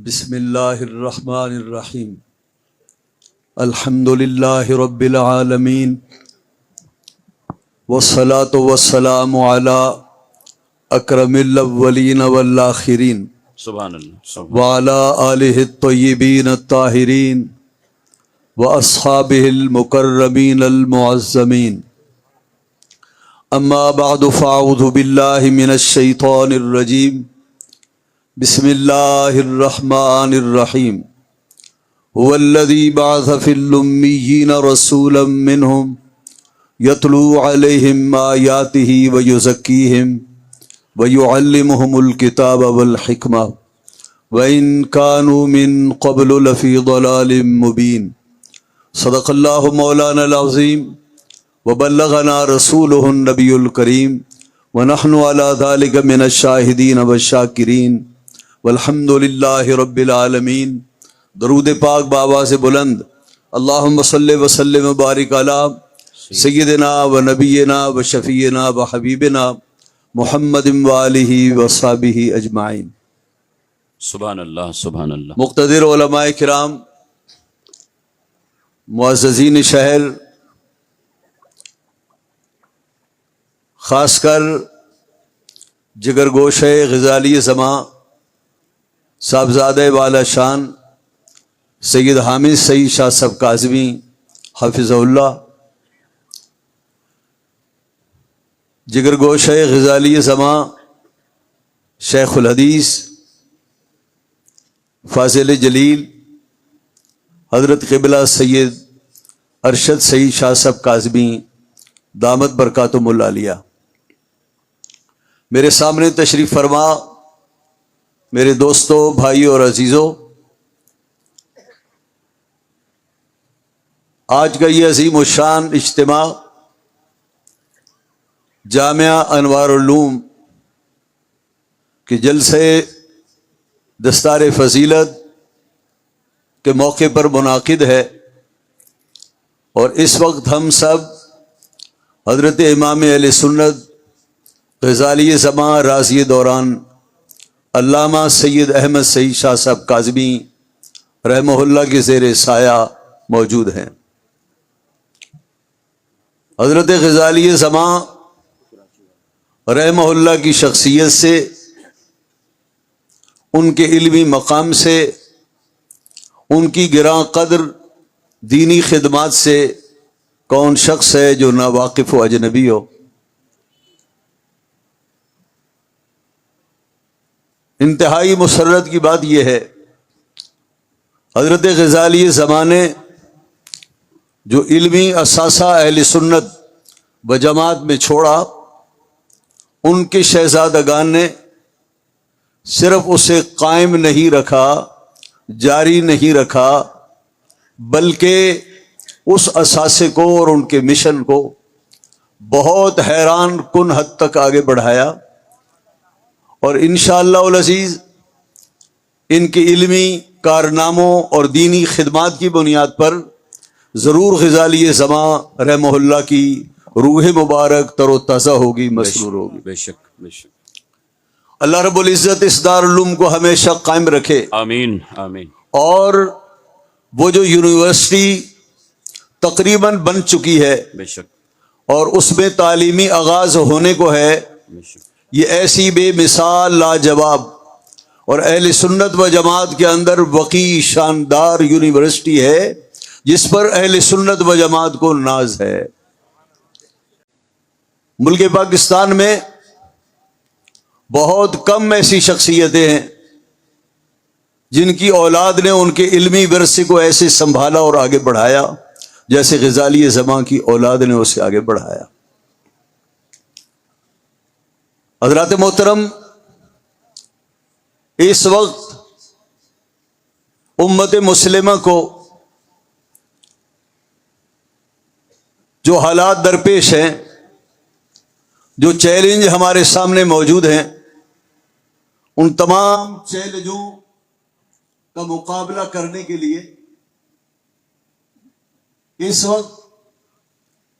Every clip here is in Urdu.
بسم اللہ الرحمن الرحیم الحمد للہ رب العالمین والصلاة والسلام علی اکرم الاولین والآخرین سبحان اللہ وعلی آلہ الطیبین الطاہرین واصحابہ المکرمین المعظمین اما بعد فاعوذ باللہ من الشیطان الرجیم بسم اللہ الرحمن الرحیم هو الذی بعث فی الأمیین رسولا منہم یتلو علیہم آیاتہ ویزکیہم ویعلمہم الکتاب والحکمہ وإن كانوا من قبل لفی ضلال مبین صدق اللہ مولانا العظیم وبلغنا رسولہ النبی الکریم ونحن علی ذلک من الشاہدین والشاکرین والحمد للہ رب العالمین۔ درود پاک بابا سے بلند اللہم صلی وسلم وبارک علی سیدنا و نبینا و شفیعنا و حبیبنا محمد و آلہ و صحبہ اجمعین۔ سبحان اللہ سبحان اللہ۔ مقتدر علماء کرام، معززین شہر، خاص کر جگر گوشہ غزالی زماں صاحبزادہ والا شان سید حامد سعید شاہ صاحب کاظمی حافظہ اللہ، جگر گوشہ غزالی زماں شیخ الحدیث فاضل جلیل حضرت قبلہ سید ارشد سعید شاہ صاحب کاظمی دامت برکاتہم العالیہ، میرے سامنے تشریف فرما میرے دوستوں، بھائیوں اور عزیزوں، آج کا یہ عظیم الشان اجتماع جامعہ انوار العلوم کے جلسے دستار فضیلت کے موقع پر منعقد ہے، اور اس وقت ہم سب حضرت امام اہل سنت غزالی زماں رازی دوران علامہ سید احمد سعید شاہ صاحب کاظمی رحمہ اللہ کے زیر سایہ موجود ہیں۔ حضرت غزالی زماں رحمہ اللہ کی شخصیت سے، ان کے علمی مقام سے، ان کی گراں قدر دینی خدمات سے کون شخص ہے جو ناواقف و اجنبی ہو؟ انتہائی مسرت کی بات یہ ہے، حضرت غزالی زمانے جو علمی اثاثہ اہل سنت و جماعت میں چھوڑا، ان کے شہزادگان نے صرف اسے قائم نہیں رکھا، جاری نہیں رکھا، بلکہ اس اثاثے کو اور ان کے مشن کو بہت حیران کن حد تک آگے بڑھایا، اور انشاءاللہ العزیز ان کے علمی کارناموں اور دینی خدمات کی بنیاد پر ضرور غزالی زماں رحمہ اللہ کی روح مبارک تر و تازہ ہوگی، مسرور ہوگی۔ بے شک بے شک۔ اللہ رب العزت اس دارالعلوم کو ہمیشہ قائم رکھے، آمین آمین۔ اور وہ جو یونیورسٹی تقریباً بن چکی ہے بے شک اور اس میں تعلیمی آغاز ہونے کو ہے، بے شک۔ یہ ایسی بے مثال لاجواب اور اہل سنت و جماعت کے اندر وقی شاندار یونیورسٹی ہے جس پر اہل سنت و جماعت کو ناز ہے۔ ملک پاکستان میں بہت کم ایسی شخصیتیں ہیں جن کی اولاد نے ان کے علمی ورثے کو ایسے سنبھالا اور آگے بڑھایا جیسے غزالی زماں کی اولاد نے اسے آگے بڑھایا۔ حضرات محترم، اس وقت امت مسلمہ کو جو حالات درپیش ہیں، جو چیلنج ہمارے سامنے موجود ہیں، ان تمام چیلنجوں کا مقابلہ کرنے کے لیے اس وقت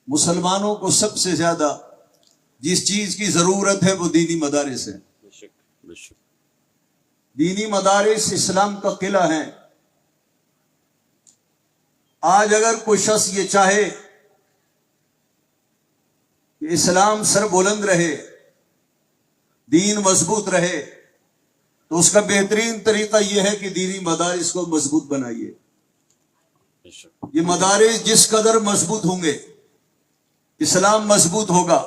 مسلمانوں کو سب سے زیادہ جس چیز کی ضرورت ہے وہ دینی مدارس ہیں۔ بے شک بے شک۔ دینی مدارس اسلام کا قلعہ ہیں. آج اگر کوئی شخص یہ چاہے کہ اسلام سر بلند رہے، دین مضبوط رہے، تو اس کا بہترین طریقہ یہ ہے کہ دینی مدارس کو مضبوط بنائیے. بے شک. یہ مدارس جس قدر مضبوط ہوں گے اسلام مضبوط ہوگا،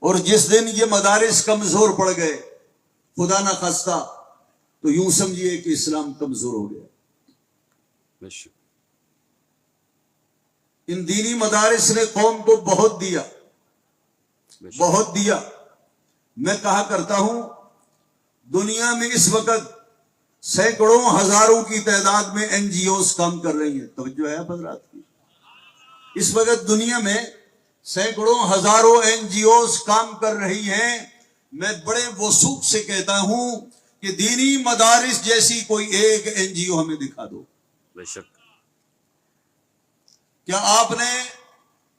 اور جس دن یہ مدارس کمزور پڑ گئے خدا نہ خواستہ تو یوں سمجھیے کہ اسلام کمزور ہو گیا. بے شک. ان دینی مدارس نے قوم کو بہت دیا، بے شک. بہت دیا. میں کہا کرتا ہوں دنیا میں اس وقت سینکڑوں ہزاروں کی تعداد میں این جی اوز کام کر رہی ہیں. توجہ ہے حضرات کی؟ اس وقت دنیا میں سینکڑوں ہزاروں این جی اوز کام کر رہی ہیں. میں بڑے وثوق سے کہتا ہوں کہ دینی مدارس جیسی کوئی ایک این جی او ہمیں دکھا دو. بے شک. کیا آپ نے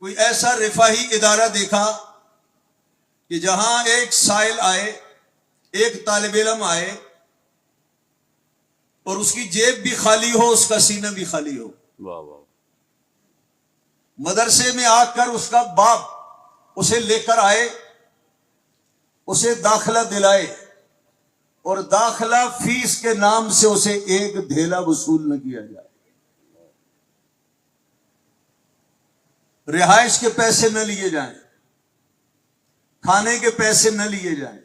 کوئی ایسا رفاہی ادارہ دیکھا کہ جہاں ایک سائل آئے، ایک طالب علم آئے اور اس کی جیب بھی خالی ہو، اس کا سینہ بھی خالی ہو، واہ واہ. مدرسے میں آ کر اس کا باپ اسے لے کر آئے، اسے داخلہ دلائے، اور داخلہ فیس کے نام سے اسے ایک دھیلا وصول نہ کیا جائے، رہائش کے پیسے نہ لیے جائیں، کھانے کے پیسے نہ لیے جائیں،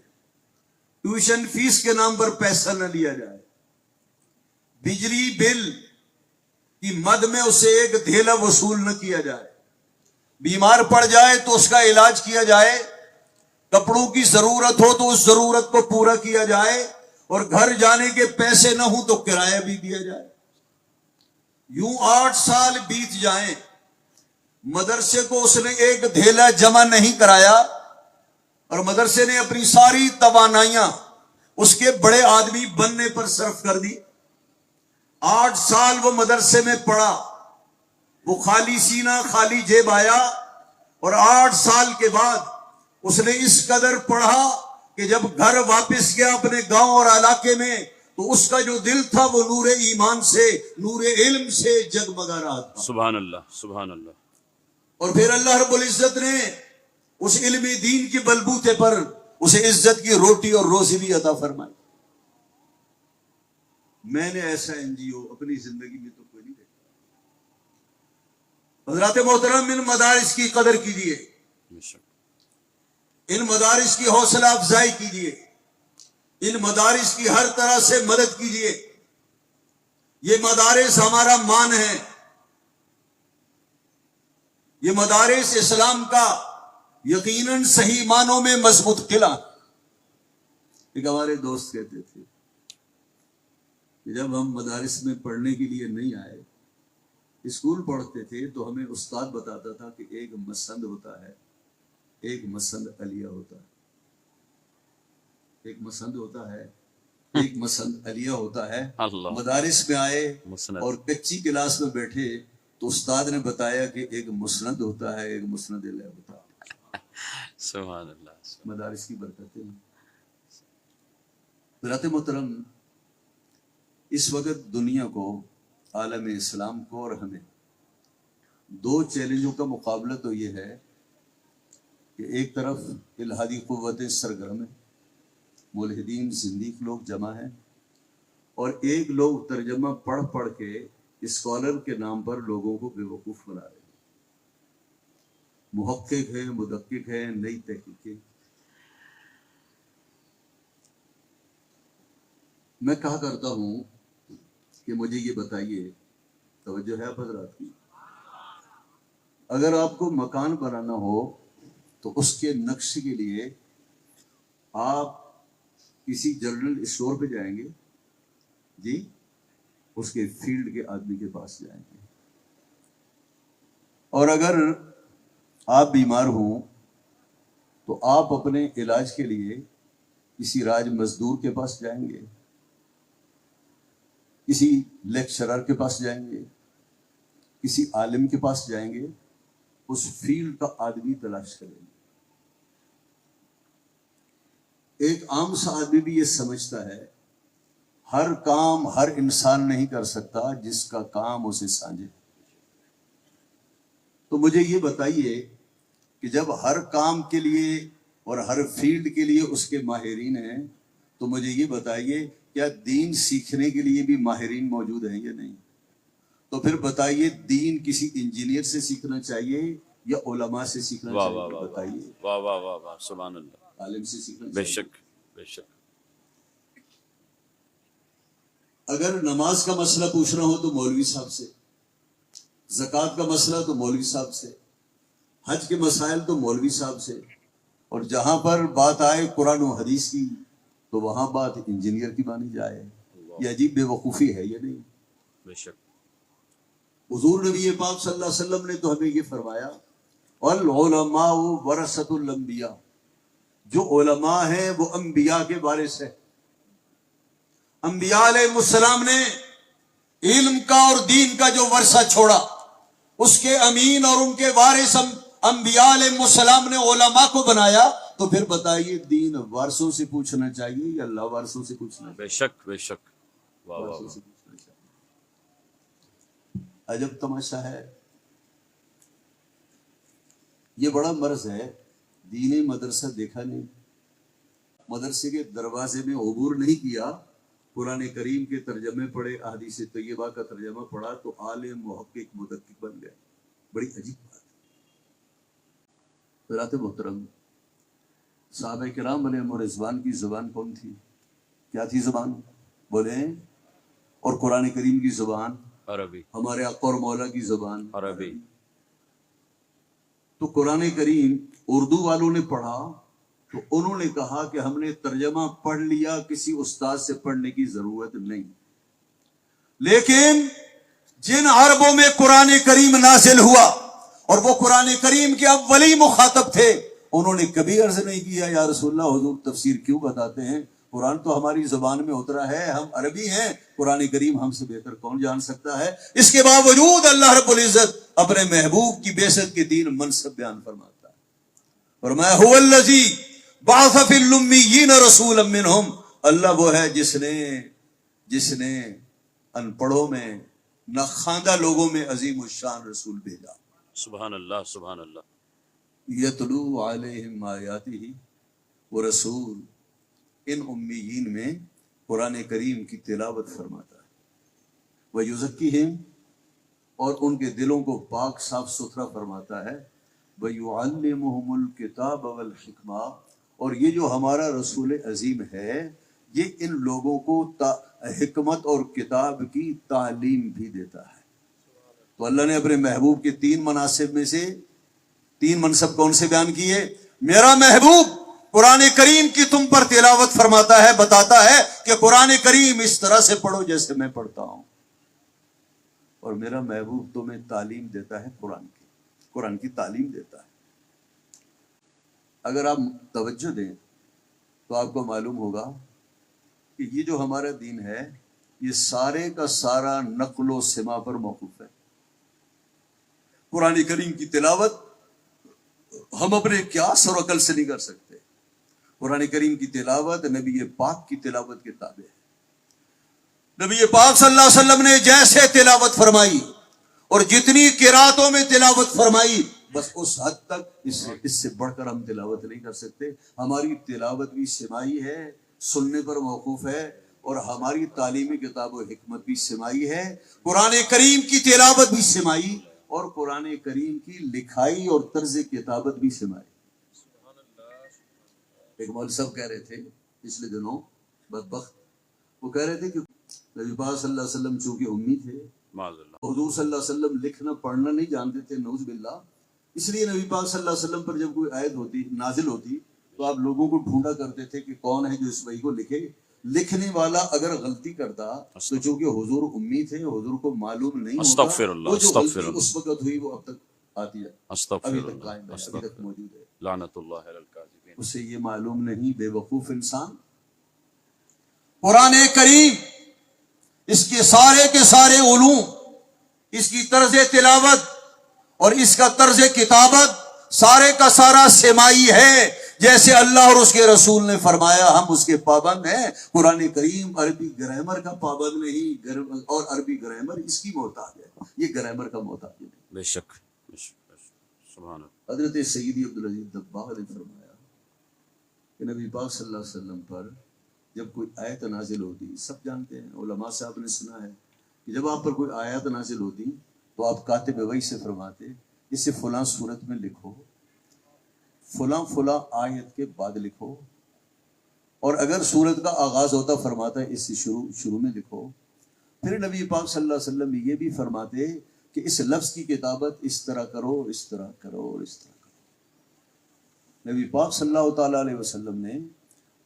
ٹیوشن فیس کے نام پر پیسہ نہ لیا جائے، بجلی بل کی مد میں اسے ایک دھیلا وصول نہ کیا جائے، بیمار پڑ جائے تو اس کا علاج کیا جائے، کپڑوں کی ضرورت ہو تو اس ضرورت کو پورا کیا جائے، اور گھر جانے کے پیسے نہ ہوں تو کرایہ بھی دیا جائے. یوں 8 سال بیت جائیں، مدرسے کو اس نے ایک دھیلا جمع نہیں کرایا، اور مدرسے نے اپنی ساری توانائیاں اس کے بڑے آدمی بننے پر صرف کر دی. 8 سال وہ مدرسے میں پڑھا، وہ خالی سینہ خالی جیب آیا، اور 8 سال کے بعد اس نے اس قدر پڑھا کہ جب گھر واپس گیا اپنے گاؤں اور علاقے میں تو اس کا جو دل تھا وہ نور ایمان سے، نور علم سے جگمگا رہا تھا. سبحان اللہ. سبحان اللہ. اور پھر اللہ رب العزت نے اس علمی دین کی بلبوتے پر اسے عزت کی روٹی اور روزی بھی عطا فرمائی. میں نے ایسا این جی او اپنی زندگی میں تو کوئی نہیں دیکھا. حضرات محترم، ان مدارس کی قدر کیجیے، بے شک. ان مدارس کی حوصلہ افزائی کیجیے، ان مدارس کی ہر طرح سے مدد کیجیے. یہ مدارس ہمارا مان ہے، یہ مدارس اسلام کا یقیناً صحیح معنوں میں مضبوط قلعہ. ایک ہمارے دوست کہتے تھے کہ جب ہم مدارس میں پڑھنے کے لیے نہیں آئے، اسکول پڑھتے تھے تو ہمیں استاد بتاتا تھا کہ ایک مسند ہوتا ہے، ایک مسند علیہ ہوتا ہے، ایک مسند ہوتا ہے، ایک مسند علیہ ہوتا ہے. اللہ. مدارس میں آئے مسند. اور کچی کلاس میں بیٹھے تو استاد نے بتایا کہ ایک مسند ہوتا ہے، ایک مسند علیہ ہوتا ہے. سبحان اللہ. مدارس کی برکتیں. حضرات محترم، اس وقت دنیا کو، عالم اسلام کو اور ہمیں 2 چیلنجوں کا مقابلہ تو یہ ہے کہ ایک طرف الہادی قوتیں سرگرم ہیں، ملحدین زندیق لوگ جمع ہیں، اور ایک لوگ ترجمہ پڑھ پڑھ کے اسکالر کے نام پر لوگوں کو بے وقوف بنا رہے ہیں. محقق ہیں، مدقق ہیں، نئی تحقیقیں. میں کہا کرتا ہوں کہ مجھے یہ بتائیے، توجہ ہے آپ حضرات کی، اگر آپ کو مکان بنانا ہو تو اس کے نقشے کے لیے آپ کسی جنرل اسٹور پہ جائیں گے؟ جی، اس کے فیلڈ کے آدمی کے پاس جائیں گے. اور اگر آپ بیمار ہوں تو آپ اپنے علاج کے لیے کسی راج مزدور کے پاس جائیں گے، کسی لیکچرر کے پاس جائیں گے، کسی عالم کے پاس جائیں گے، اس فیلڈ کا آدمی تلاش کریں گے. ایک عام سا آدمی بھی یہ سمجھتا ہے ہر کام ہر انسان نہیں کر سکتا جس کا کام اسے سانجھے. تو مجھے یہ بتائیے کہ جب ہر کام کے لیے اور ہر فیلڈ کے لیے اس کے ماہرین ہیں، تو مجھے یہ بتائیے کیا دین سیکھنے کے لیے بھی ماہرین موجود ہیں یا نہیں؟ تو پھر بتائیے دین کسی انجینئر سے سیکھنا چاہیے یا علماء سے سیکھنا واہ چاہیے؟ واہ واہ بتائیے. واہ واہ واہ واہ سبحان اللہ. عالم سے سیکھنا بے چاہیے. شک بے شک. اگر نماز کا مسئلہ پوچھنا ہو تو مولوی صاحب سے، زکوٰۃ کا مسئلہ تو مولوی صاحب سے، حج کے مسائل تو مولوی صاحب سے، اور جہاں پر بات آئے قرآن و حدیث کی تو وہاں بات انجینئر کی مانی جائے. یہ عجیب بے وقوفی ہے یا نہیں؟ بے شک. حضور نبی پاک صلی اللہ علیہ وسلم نے تو ہمیں یہ فرمایا العلماء ورثۃ الانبیاء، جو علماء ہیں وہ انبیاء کے وارث ہیں. انبیاء علیہ السلام نے علم کا اور دین کا جو ورثہ چھوڑا، اس کے امین اور ان کے وارث انبیاء علیہ السلام نے علماء کو بنایا. تو پھر بتائیے دین وارثوں سے پوچھنا چاہیے یا اللہ وارثوں سے پوچھنا چاہیے؟ بے شک بے شک. واہ واہ وارثوں واہ. سے پوچھنا چاہیے. عجب تماشا ہے. یہ بڑا مرض ہے. دینی مدرسہ دیکھا نہیں، مدرسے کے دروازے میں عبور نہیں کیا، قرآن کریم کے ترجمے پڑھے، احادیث طیبہ کا ترجمہ پڑھا تو عالم محقق مدقق بن گئے. بڑی عجیب بات ہے. حضرات محترم، صحابہ کرام علیہم رضوان کی زبان کون تھی؟ کیا تھی زبان؟ بولیں. اور قرآن کریم کی زبان عربی. ہمارے آقا اور مولا کی زبان عربی. تو قرآن کریم اردو والوں نے پڑھا تو انہوں نے کہا کہ ہم نے ترجمہ پڑھ لیا، کسی استاد سے پڑھنے کی ضرورت نہیں. لیکن جن عربوں میں قرآن کریم نازل ہوا اور وہ قرآن کریم کے اولی مخاطب تھے، انہوں نے کبھی عرض نہیں کیا یا رسول اللہ حضور تفسیر کیوں بتاتے ہیں؟ قرآن تو ہماری زبان میں اترا ہے، ہم عربی ہیں، قرآن کریم ہم سے بہتر کون جان سکتا ہے؟ اس کے باوجود اللہ رب العزت اپنے محبوب کی بعثت کے 3 منصب بیان فرماتا ہے. فرمایا هو الذی بعث فی الامیین رسولا منہم، اللہ وہ ہے جس نے ان پڑھوں میں، نہ خواندہ لوگوں میں عظیم الشان رسول بھیجا. سبحان اللہ سبحان اللہ. یتلو علیہم آیاتہ، وہ رسول ان امیین میں قرآن کریم کی تلاوت فرماتا ہے. ویزکیہم، اور ان کے دلوں کو پاک صاف ستھرا فرماتا ہے. ویعلمہم الکتاب والحکمہ، اور یہ جو ہمارا رسول عظیم ہے یہ ان لوگوں کو حکمت اور کتاب کی تعلیم بھی دیتا ہے. تو اللہ نے اپنے محبوب کے 3 مناصب میں سے 3 منصب کون سے بیان کیے؟ میرا محبوب قرآن کریم کی تم پر تلاوت فرماتا ہے، بتاتا ہے کہ قرآن کریم اس طرح سے پڑھو جیسے میں پڑھتا ہوں، اور میرا محبوب تمہیں تعلیم دیتا ہے، قرآن کی تعلیم دیتا ہے. اگر آپ توجہ دیں تو آپ کو معلوم ہوگا کہ یہ جو ہمارا دین ہے یہ سارے کا سارا نقل و سماع پر موقوف ہے. قرآن کریم کی تلاوت ہم اپنے قیاس اور عقل سے نہیں کر سکتے. قرآن کریم کی تلاوت نبی پاک کی تلاوت کے تابع ہے. نبی پاک صلی اللہ علیہ وسلم نے جیسے تلاوت فرمائی اور جتنی قراتوں میں تلاوت فرمائی، بس اس حد تک اس سے بڑھ کر ہم تلاوت نہیں کر سکتے. ہماری تلاوت بھی سماعی ہے، سننے پر موقوف ہے، اور ہماری تعلیمی کتاب و حکمت بھی سماعی ہے. قرآن کریم کی تلاوت بھی سماعی اور قرآن کریم کی لکھائی اور طرز کتابت بھی سماعی. ایک مولوی صاحب کہہ رہے تھے پچھلے دنوں، بدبخت، وہ کہہ رہے تھے کہ نبی پاک صلی اللہ علیہ وسلم چونکہ امی تھے، حضور صلی اللہ علیہ وسلم لکھنا پڑھنا نہیں جانتے تھے، نعوذ باللہ، اس لیے نبی پاک صلی اللہ علیہ وسلم پر جب کوئی آیت ہوتی، نازل ہوتی، تو آپ لوگوں کو ڈھونڈا کرتے تھے کہ کون ہے جو اس وحی کو لکھے. لکھنے والا اگر غلطی کرتا تو چونکہ حضور امی تھے، حضور کو معلوم نہیں ہوتا، وہ جو غلطی اس وقت ہوئی وہ اب تک آتی ہے، ابھی تک قائم ہے، ابھی تک موجود ہے. لعنت اللہ علی الکاذبین. اسے یہ معلوم نہیں، بے وقوف انسان. قرآن کریم، اس کے سارے علوم، اس کی طرز تلاوت اور اس کا طرز کتابت سارے کا سارا سماعی ہے. جیسے اللہ اور اس کے رسول نے فرمایا ہم اس کے پابند ہیں. قرآن کریم عربی گرامر کا پابند نہیں، اور عربی گرامر اس کی محتاج ہے، یہ گرامر کا محتاج ہے. بے شک بے شک بے شک. سبحان اللہ. حضرت سیدی عبدالعزیز دباغ نے فرمایا کہ نبی پاک صلی اللہ علیہ وسلم پر جب کوئی آیت نازل ہوتی، سب جانتے ہیں، علماء سے آپ نے سنا ہے کہ جب آپ پر کوئی آیت نازل ہوتی تو آپ کاتب وحی سے فرماتے اسے فلاں صورت میں لکھو، فلاں فلاں آیت کے بعد لکھو، اور اگر صورت کا آغاز ہوتا فرماتا ہے اس سے شروع میں لکھو. پھر نبی پاک صلی اللہ علیہ وسلم یہ بھی فرماتے کہ اس لفظ کی کتابت اس طرح کرو، اس طرح کرو اور اس طرح کرو. نبی پاک صلی اللہ تعالیٰ علیہ وسلم نے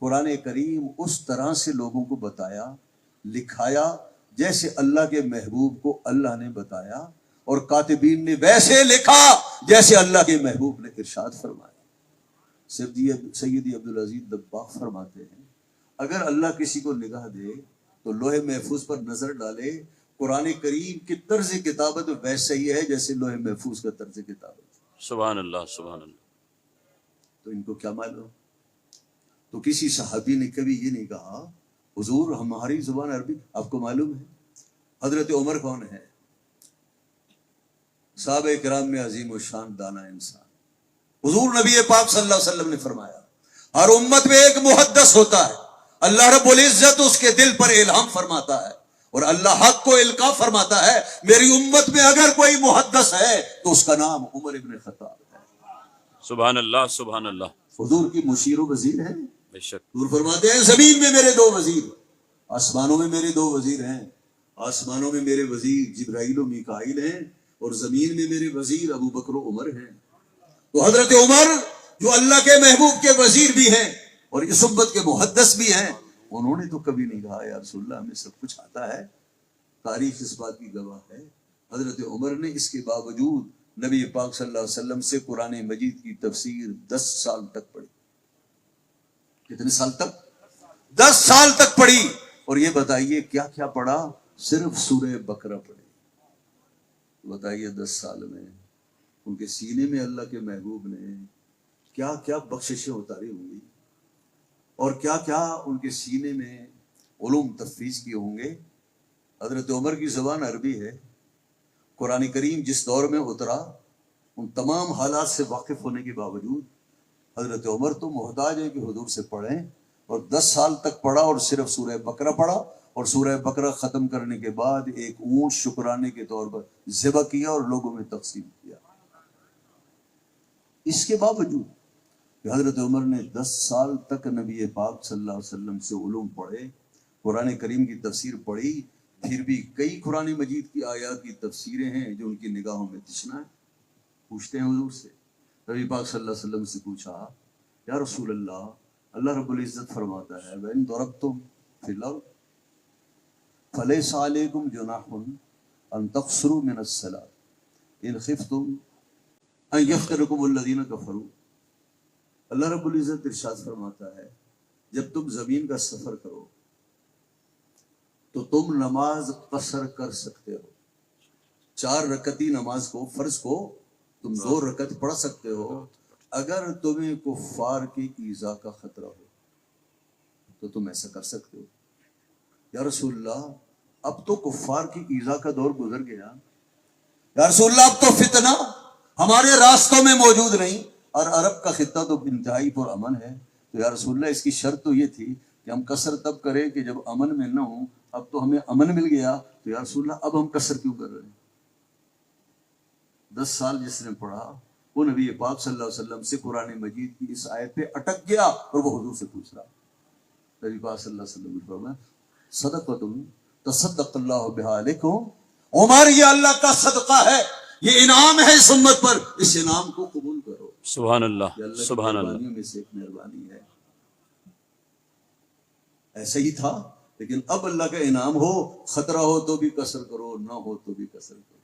قرآن کریم اس طرح سے لوگوں کو بتایا، لکھایا جیسے اللہ کے محبوب کو اللہ نے بتایا، اور کاتبین نے ویسے لکھا جیسے اللہ کے محبوب نے ارشاد فرمایا. سیدی عبدالعزیز دباغ فرماتے ہیں اگر اللہ کسی کو نگاہ دے تو لوح محفوظ پر نظر ڈالے، قرآن کریم کی طرز کتابت ویسے ہی ہے جیسے لوح محفوظ کا طرز کتابت. سبحان اللہ سبحان اللہ. تو ان کو کیا معلوم؟ تو کسی صحابی نے کبھی یہ نہیں کہا حضور ہماری زبان عربی. آپ کو معلوم ہے حضرت عمر کون ہے؟ صحابہ کرام میں عظیم و شان دانا انسان. حضور نبی پاک صلی اللہ علیہ وسلم نے فرمایا ہر امت میں ایک محدث ہوتا ہے، اللہ رب العزت اس کے دل پر الہام فرماتا ہے اور اللہ حق کو القاء فرماتا ہے. میری امت میں اگر کوئی محدث ہے تو اس کا نام عمر ابن خطاب ہے. سبحان اللہ سبحان اللہ. حضور کی مشیر و وزیر ہیں. بے شک. حضور فرماتے ہیں زمین میں میرے دو وزیر، آسمانوں میں میرے دو وزیر ہیں. آسمانوں میں میرے وزیر جبرائیل و میکائیل ہیں، اور زمین میں میرے وزیر ابو بکر و عمر ہیں. تو حضرت عمر جو اللہ کے محبوب کے وزیر بھی ہیں اور اس امت کے محدث بھی ہیں، انہوں نے تو کبھی نہیں کہا یا رسول اللہ ہمیں سب کچھ آتا ہے. تاریخ اس بات کی گواہ ہے حضرت عمر نے اس کے باوجود نبی پاک صلی اللہ علیہ وسلم سے قرآن مجید کی تفسیر 10 سال تک پڑھی. کتنے سال تک؟ 10 سال تک پڑھی. اور یہ بتائیے کیا کیا پڑھا؟ صرف سورہ بقرہ پڑھی. بتائیے 10 سال میں ان کے سینے میں اللہ کے محبوب نے کیا کیا بخششیں اتاری ہوں گی، اور کیا کیا ان کے سینے میں علوم تفویض کیے ہوں گے. حضرت عمر کی زبان عربی ہے. قرآن کریم جس دور میں اترا ان تمام حالات سے واقف ہونے کے باوجود حضرت عمر تو محتاج ہے کہ حضور سے پڑھیں، اور 10 سال تک پڑھا اور صرف سورہ بقرہ پڑھا، اور سورہ بقرہ ختم کرنے کے بعد ایک اونٹ شکرانے کے طور پر ذبح کیا اور لوگوں میں تقسیم کیا. اس کے باوجود کہ حضرت عمر نے 10 سال تک نبی پاک صلی اللہ علیہ وسلم سے علوم پڑھے، قرآن کریم کی تفسیر پڑھی، پھر بھی کئی قرآن مجید کی آیات کی تفسیریں ہیں جو ان کی نگاہوں میں تشنا ہے. پوچھتے ہیں حضور سے، نبی پاک صلی اللہ علیہ وسلم سے پوچھا یا رسول اللہ، اللہ رب العزت فرماتا ہے وَإِن ضَرَبْتُمْ فِي الْأَرْضِ فَلَيْسَ عَلَيْكُمْ جُنَاحٌ أَن تَقْصُرُوا مِنَ الصَّلَاةِ إِنْ خِفْتُمْ أَن يَفْتِنَكُمُ الَّذِينَ كَفَرُوا. اللہ رب العزت ارشاد فرماتا ہے جب تم زمین کا سفر کرو تو تم نماز قصر کر سکتے ہو. 4 رکعتی نماز کو، فرض کو تم 2 رکعت پڑھ سکتے ہو. اگر تمہیں کفار کی ایذا کا خطرہ ہو تو تم ایسا کر سکتے ہو. یا رسول اللہ اب تو کفار کی ایذا کا دور گزر گیا، یا رسول اللہ اب تو فتنہ ہمارے راستوں میں موجود نہیں، اور عرب کا خطہ تو انتہائی پر امن ہے. تو یا رسول اللہ اس کی شرط تو یہ تھی کہ ہم قصر تب کریں کہ جب امن میں نہ ہوں. اب تو ہمیں امن مل گیا، تو یا رسول اللہ اب ہم قصر کیوں کر رہے ہیں؟ 10 سال جس نے پڑھا وہ نبی پاک صلی اللہ علیہ وسلم سے قرآن مجید کی اس آیت پہ اٹک گیا اور وہ حضور سے پوچھ رہا. نبی پاک صلی اللہ علیہ وسلم نے فرمایا صدقۃ تصدق اللہ بہا علیکم. عمر یہ اللہ کا صدقہ ہے، یہ انعام ہے اس امت پر، اس انعام کو قبول کرو. سبحان اللہ یہ اللہ سبحان کی اللہ. مہربانیوں میں سے ایک مہربانی ہے. ایسا ہی تھا، لیکن اب اللہ کا انعام ہو، خطرہ ہو تو بھی قصر کرو، نہ ہو تو بھی قصر کرو.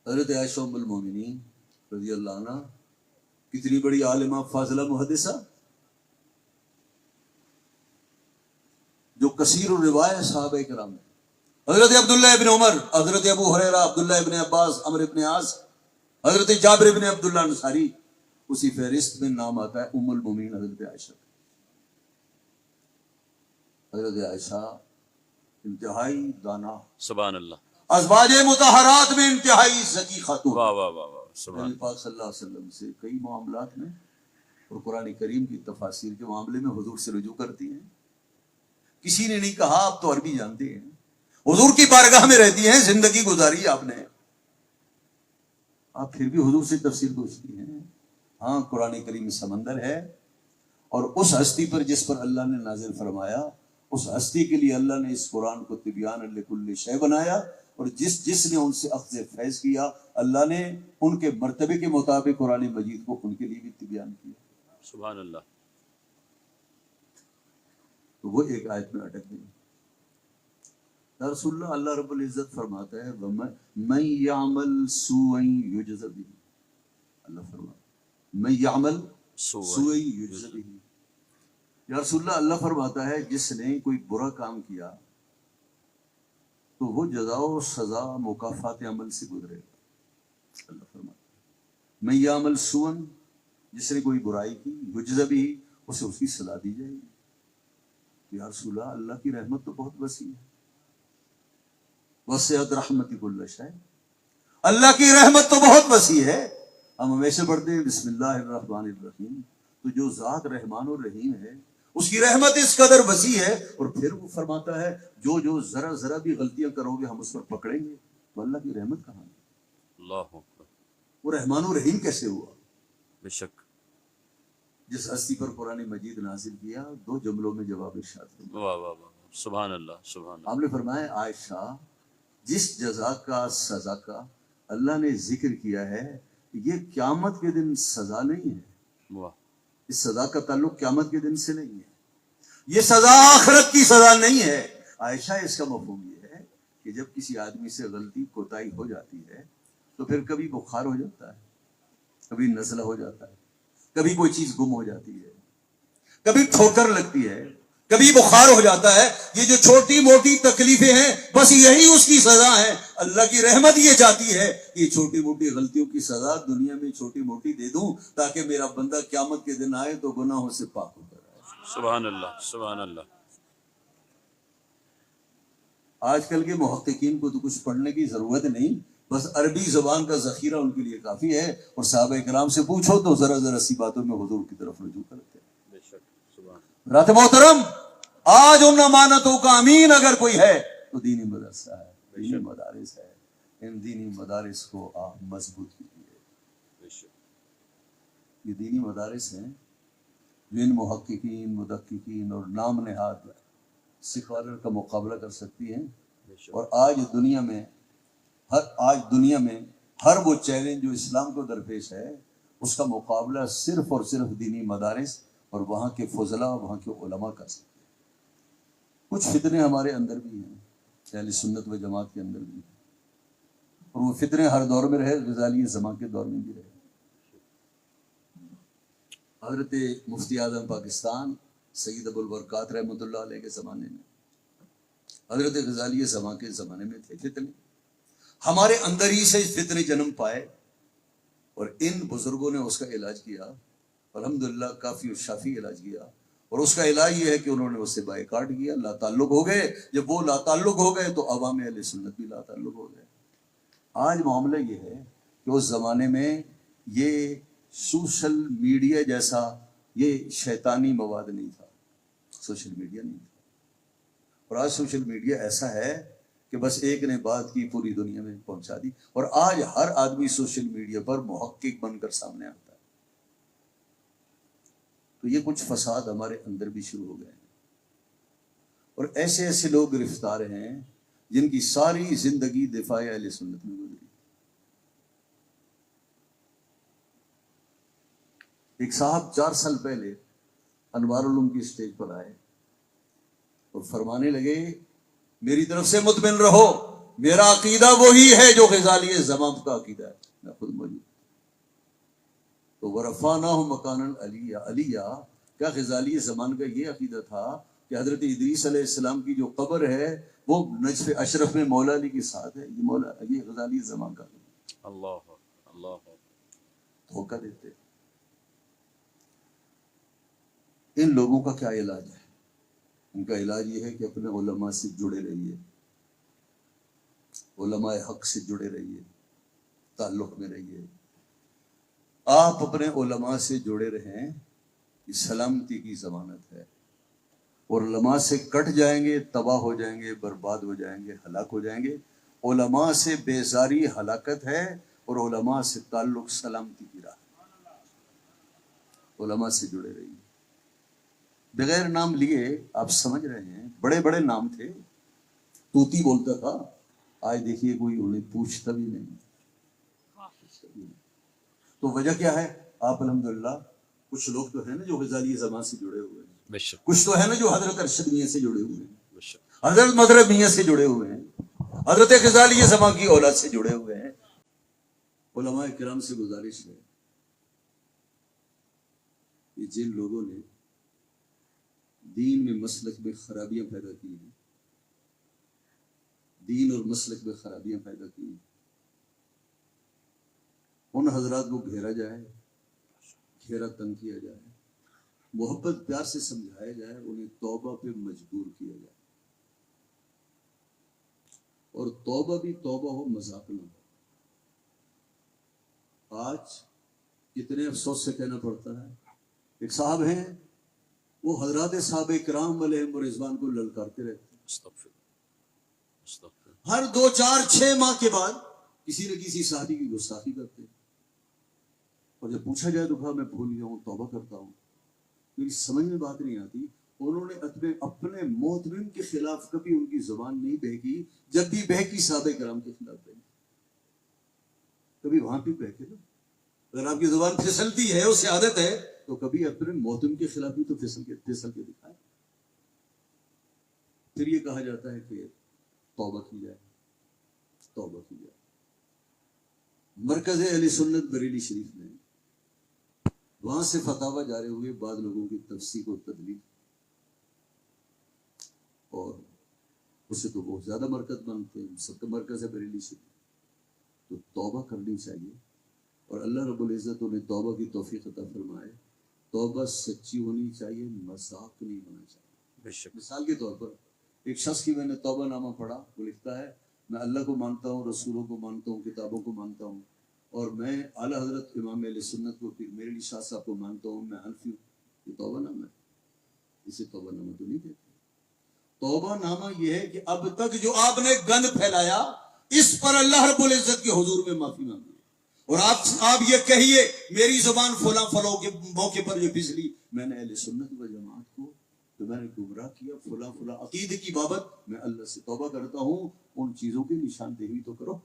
حضرت عائشہ ام المومنین رضی اللہ عنہ کتنی بڑی عالمہ فاضلہ محدثہ، جو کثیر الروایت صحابہ کرام ہیں. حضرت عبداللہ ابن عمر، حضرت ابو ہریرہ، عبداللہ ابن عباس، عمرو ابن عاص، حضرت جابر ابن عبداللہ انصاری، اسی فہرست میں نام آتا ہے ام المومنین حضرت عائشہ. حضرت عائشہ انتہائی دانا، سبحان اللہ. ازواج مطہرات میں انتہائی ذکی خاتون. واہ واہ واہ واہ. سبحان نبی پاک صلی اللہ علیہ وسلم سے کئی معاملات میں اور قرآن کریم کی تفاسیر کے معاملے میں حضور سے رجوع کرتی ہیں. کسی نے نہیں کہا آپ تو عربی جانتے ہیں، حضور کی بارگاہ میں رہتی ہیں، زندگی گزاری آپ نے، آپ پھر بھی حضور سے تفسیر پوچھتی ہیں. ہاں قرآن کریم سمندر ہے، اور اس ہستی پر جس پر اللہ نے نازل فرمایا، اس ہستی کے لیے اللہ نے اس قرآن کو تبیان لکل شے بنایا، اور جس نے ان سے اخذ فیض کیا، اللہ نے ان کے مرتبے کے مطابق قرآن مجید کو ان کے لیے بھی تبیان کیا. سبحان اللہ. تو وہ ایک آیت میں اٹک گئی. یا رسول اللہ، اللہ رب العزت فرماتا ہے من یعمل سوءا یجز بہ. اللہ فرماتا ہے من یعمل سوءا یجز بہ. یا رسول اللہ، اللہ فرماتا ہے جس نے کوئی برا کام کیا تو وہ جزا و سزا مکافات عمل سے گزرے گا. اللہ فرماتا ہے من یعمل سوءا، جس نے کوئی برائی کی، یجز بہ، اسے اس کی سزا دی جائے گی. یا رسول اللہ، اللہ کی رحمت تو بہت وسیع ہے. وسعت رحمتی کل شیء، اللہ کی رحمت تو بہت وسیع ہے. ہم ہمیشہ پڑھتے ہیں بسم اللہ الرحمن الرحیم. تو جو ذات رحمان الرحیم ہے اس کی رحمت اس قدر وسیع ہے، اور پھر وہ فرماتا ہے جو ذرا بھی غلطیاں کرو گے ہم اس پر پکڑیں گے. تو اللہ کی رحمت کہاں ہے؟ اللہ اکبر. وہ رحمان الرحیم کیسے ہوا؟ بے شک. جس ہستی پر قرآن مجید نازل کیا، دو جملوں میں جواب ارشاد فرمایا. واہ واہ واہ. سبحان اللہ. سبحان اللہ. آپ نے فرمایا عائشہ، جس جزا کا سزا کا اللہ نے ذکر کیا ہے، یہ قیامت کے دن سزا نہیں ہے. واہ. اس سزا کا تعلق قیامت کے دن سے نہیں ہے، یہ سزا آخرت کی سزا نہیں ہے. عائشہ، اس کا مفہوم یہ ہے کہ جب کسی آدمی سے غلطی کوتاہی ہو جاتی ہے تو پھر کبھی بخار ہو جاتا ہے، کبھی نزلہ ہو جاتا ہے، کبھی کوئی چیز گم ہو جاتی ہے، کبھی ٹھوکر لگتی ہے، کبھی بخار ہو جاتا ہے. یہ جو چھوٹی موٹی تکلیفیں ہیں بس یہی اس کی سزا ہے. اللہ کی رحمت یہ چاہتی ہے کہ یہ چھوٹی موٹی غلطیوں کی سزا دنیا میں چھوٹی موٹی دے دوں، تاکہ میرا بندہ قیامت کے دن آئے تو گناہوں سے پاک ہو کر آئے. سبحان اللہ. سبحان اللہ. آج کل کے محققین کو تو کچھ پڑھنے کی ضرورت نہیں، بس عربی زبان کا ذخیرہ ان کے لیے کافی ہے، اور صحابہ کرام سے پوچھو تو ذرا سی باتوں میں حضور کی طرف رجوع کرتے ہیں. بے شک. سبحان. رات محترم، آج ان امانتوں کا امین اگر کوئی ہے تو دینی مدرسہ ہے، دینی مدارس ہے. ان دینی مدارس کو آپ مضبوط کیجیے. بے شک. یہ دینی مدارس ہیں جو ان محققین، مدققین اور نام نہاد سکالر کا مقابلہ کر سکتی ہیں. بے شک. اور آج دنیا میں ہر وہ چیلنج جو اسلام کو درپیش ہے، اس کا مقابلہ صرف اور صرف دینی مدارس اور وہاں کے فضلاء، وہاں کے علماء کر سکتے ہیں. کچھ فتنے ہمارے اندر بھی ہیں، اہل سنت و جماعت کے اندر بھی ہیں، اور وہ فتنے ہر دور میں رہے، غزالی زمان کے دور میں بھی رہے. حضرت مفتی اعظم پاکستان سید ابوالبرکات رحمۃ اللہ علیہ کے زمانے میں، حضرت غزالی زمان کے زمانے میں تھے فتنے. ہمارے اندر ہی سے فتنے جنم پائے، اور ان بزرگوں نے اس کا علاج کیا. الحمدللہ کافی و شافی علاج کیا، اور اس کا علاج یہ ہے کہ انہوں نے اس سے بائیکاٹ کیا، لا تعلق ہو گئے. جب وہ لا تعلق ہو گئے تو عوام اہل سنت بھی لا تعلق ہو گئے. آج معاملہ یہ ہے کہ اس زمانے میں یہ سوشل میڈیا جیسا یہ شیطانی مواد نہیں تھا، سوشل میڈیا نہیں تھا. اور آج سوشل میڈیا ایسا ہے کہ بس ایک نے بات کی پوری دنیا میں پہنچا دی، اور آج ہر آدمی سوشل میڈیا پر محقق بن کر سامنے آتا ہے. تو یہ کچھ فساد ہمارے اندر بھی شروع ہو گئے ہیں، اور ایسے ایسے لوگ گرفتار ہیں جن کی ساری زندگی دفاع اہل سنت میں گزری. ایک صاحب 4 سال پہلے انوار العلوم کی اسٹیج پر آئے اور فرمانے لگے میری طرف سے مطمئن رہو، میرا عقیدہ وہی ہے جو غزالی زمان کا عقیدہ ہے. میں خود موجود تو ورفعناہ مکانا علیہ. کیا غزالی زمان کا یہ عقیدہ تھا کہ حضرت ادریس علیہ السلام کی جو قبر ہے وہ نجف اشرف میں مولا علی کے ساتھ ہے؟ یہ غزالی زمان کا اللہ اللہ. دھوکہ دیتے. ان لوگوں کا کیا علاج ہے؟ ان کا علاج یہ ہے کہ اپنے علماء سے جڑے رہیے، علماء حق سے جڑے رہیے، تعلق میں رہیے. آپ اپنے علماء سے جڑے رہیں، یہ سلامتی کی ضمانت ہے. اور علماء سے کٹ جائیں گے تباہ ہو جائیں گے، برباد ہو جائیں گے، ہلاک ہو جائیں گے. علماء سے بیزاری ہلاکت ہے، اور علماء سے تعلق سلامتی کی راہ. علماء سے جڑے رہیے. بغیر نام لیے آپ سمجھ رہے ہیں بڑے بڑے نام تھے، طوطی بولتا تھا، آج دیکھیے کوئی انہیں پوچھتا بھی نہیں. تو وجہ کیا ہے؟ آپ الحمدللہ کچھ لوگ تو ہیں نا جو غزالی زمان سے جڑے ہوئے ہیں، بے شک کچھ تو ہے نا جو حضرت ارشد میاں سے جڑے ہوئے ہیں، بے شک حضرت مدرب میاں سے جڑے ہوئے ہیں، حضرت غزالی زمان کی اولاد سے جڑے ہوئے ہیں. علماء کرام سے گزارش ہے کہ جن لوگوں نے دین میں مسلک میں خرابیاں پیدا کی ہیں، دین اور مسلک میں خرابیاں پیدا کی ہیں، ان حضرات کو گھیرا جائے، گھیرا تنگ کیا جائے، محبت پیار سے سمجھایا جائے، انہیں توبہ پہ مجبور کیا جائے. اور توبہ بھی توبہ ہو، مذاق نہ ہو. آج کتنے افسوس سے کہنا پڑتا ہے، ایک صاحب ہیں وہ حضرات صحابہ کرام علیہم رضوان کو للکارتے رہتے ہیں. استغفر استغفر ہر 2 4 6 ماہ کے بعد کسی نہ کسی صحابی کی گستاخی کرتے ہیں، اور جب پوچھا جائے تو کہا میں بھول گیا ہوں، توبہ کرتا ہوں. میری سمجھ میں بات نہیں آتی، انہوں نے اپنے محترم کے خلاف کبھی ان کی زبان نہیں بہکی، جب بھی بہکی صحابہ کرام کے خلاف بہکی. کبھی وہاں بھی بہکے نا، اگر آپ کی زبان پھسلتی ہے، اسے عادت ہے، تو کبھی اپنے محترم کے خلاف بھی تو پھسل کے دکھائے. پھر یہ کہا جاتا ہے کہ توبہ کی جائے، توبہ کی جائے. مرکز اہل سنت بریلی شریف میں وہاں سے فتاوی جاری ہوئے، بعض لوگوں کی تفسیق و تدلیل، اور اسے تو بہت زیادہ مرکز مانتے ہیں، سب کا مرکز ہے بریلی شریف. تو توبہ کرنی چاہیے، اور اللہ رب العزت انہیں توبہ کی توفیق عطا فرمائے. توبہ سچی ہونی چاہیے، مذاق نہیں ہونا چاہیے. بے شک مثال کے طور پر ایک شخص کی میں نے توبہ نامہ پڑھا، وہ لکھتا ہے میں اللہ کو مانتا ہوں، رسولوں کو مانتا ہوں، کتابوں کو مانتا ہوں، اور میں اعلیٰ حضرت امام اہل سنت کو، پھر میرے شاہ صاحب کو مانتا ہوں، میں حنفی ہوں. یہ توبہ نامہ ہے؟ اسے توبہ نامہ تو نہیں کہتے. توبہ نامہ یہ ہے کہ اب تک جو آپ نے گند پھیلایا، اس پر اللہ رب العزت کے حضور میں معافی مانگی، اور آپ یہ کہیے میری زبان فلاں فلاں کے موقع پر جو پھسلی، میں نے اہل سنت و جماعت کو تو میں نے گمراہ کیا، فلاں فلاں عقیدے کی بابت میں اللہ سے توبہ کرتا ہوں، ان چیزوں کی نشاندہی تو کرو.